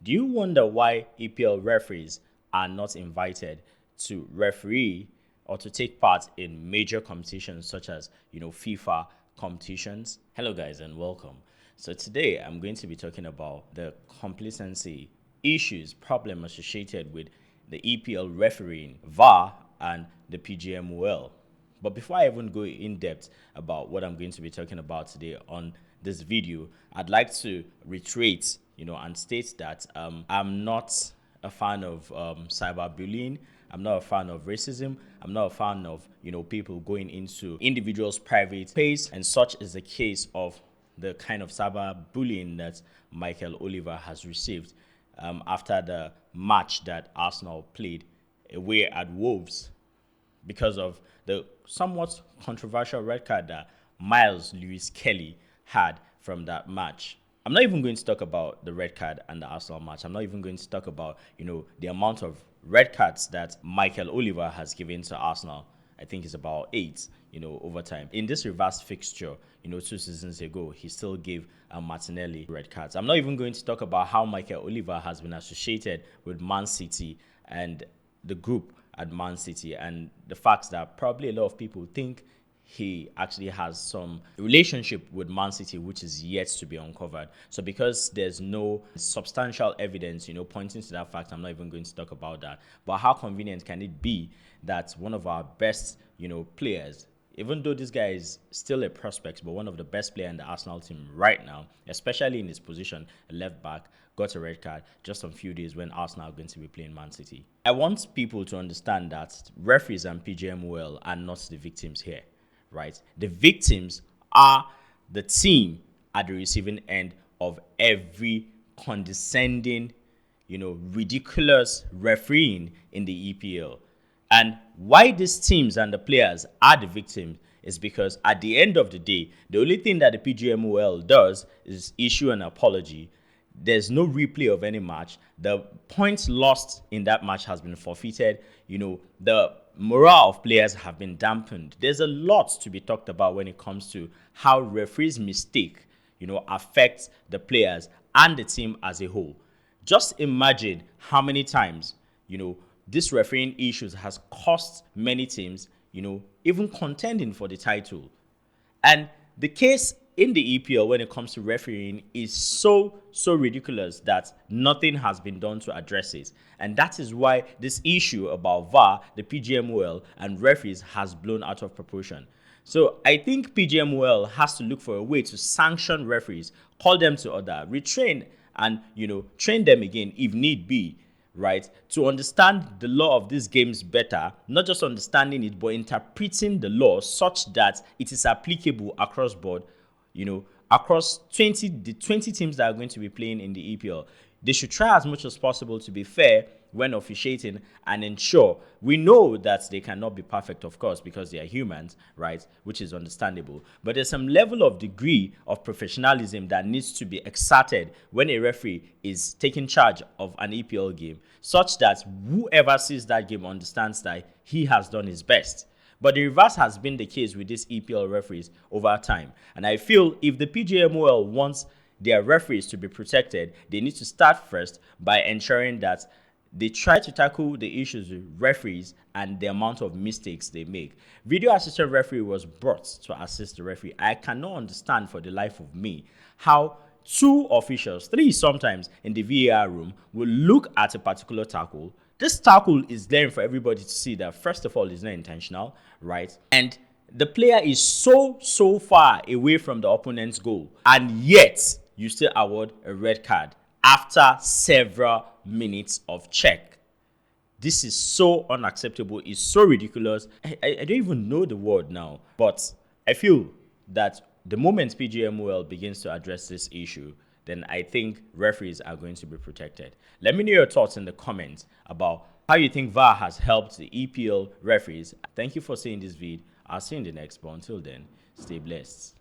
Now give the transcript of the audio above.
Do you wonder why EPL referees are not invited to referee or to take part in major competitions such as, FIFA competitions? Hello guys and welcome. So today I'm going to be talking about the complacency issues, problem associated with the EPL refereeing, VAR and the PGMOL. But before I even go in depth about what I'm going to be talking about today on this video, I'd like to reiterate, and state that I'm not a fan of cyberbullying. I'm not a fan of racism. I'm not a fan of, people going into individuals' private space, and such is the case of the kind of cyberbullying that Micheal Oliver has received after the match that Arsenal played away at Wolves, because of the somewhat controversial red card that Miles Lewis Kelly had from that match. I'm not even going to talk about the red card and the Arsenal match. I'm not even going to talk about, the amount of red cards that Micheal Oliver has given to Arsenal. I think it's about 8, over time. In this reverse fixture, 2 seasons ago, he still gave Martinelli red cards. I'm not even going to talk about how Micheal Oliver has been associated with Man City and the group at Man City, and the fact that probably a lot of people think he actually has some relationship with Man City, which is yet to be uncovered. So because there's no substantial evidence, pointing to that fact, I'm not even going to talk about that. But how convenient can it be that one of our best, players, even though this guy is still a prospect, but one of the best players in the Arsenal team right now, especially in his position, a left back, got a red card just a few days when Arsenal are going to be playing Man City? I want people to understand that referees and PGMOL are not the victims here, right? The victims are the team at the receiving end of every condescending, ridiculous refereeing in the EPL. And why these teams and the players are the victims is because at the end of the day, the only thing that the PGMOL does is issue an apology. There's no replay of any match. The points lost in that match has been forfeited. The morale of players have been dampened. There's a lot to be talked about when it comes to how referees' mistake, affects the players and the team as a whole. Just imagine how many times, this refereeing issues has cost many teams, even contending for the title. And the case in the EPL when it comes to refereeing is so ridiculous that nothing has been done to address it. And that is why this issue about VAR, the PGMOL, and referees has blown out of proportion. So I think PGMOL has to look for a way to sanction referees, call them to order, retrain, and train them again if need be, right, to understand the law of these games better, not just understanding it, but interpreting the law such that it is applicable across board, across the 20 teams that are going to be playing in the EPL. They should try as much as possible to be fair when officiating and ensure. We know that they cannot be perfect, of course, because they are humans, right? Which is understandable. But there's some level of degree of professionalism that needs to be exerted when a referee is taking charge of an EPL game, such that whoever sees that game understands that he has done his best. But the reverse has been the case with these EPL referees over time. And I feel if the PGMOL wants their referees to be protected, they need to start first by ensuring that they try to tackle the issues with referees and the amount of mistakes they make. Video assistant referee was brought to assist the referee. I cannot understand for the life of me how 2 officials, 3 sometimes, in the VAR room will look at a particular tackle. This tackle is there for everybody to see that, first of all, it's not intentional, right? And the player is so far away from the opponent's goal, and yet you still award a red card after several minutes of check. This is so unacceptable. It's so ridiculous. I don't even know the word now, but I feel that the moment PGMOL begins to address this issue, then I think referees are going to be protected. Let me know your thoughts in the comments about how you think VAR has helped the EPL referees. Thank you for seeing this video. I'll see you in the next one. Until then, stay blessed.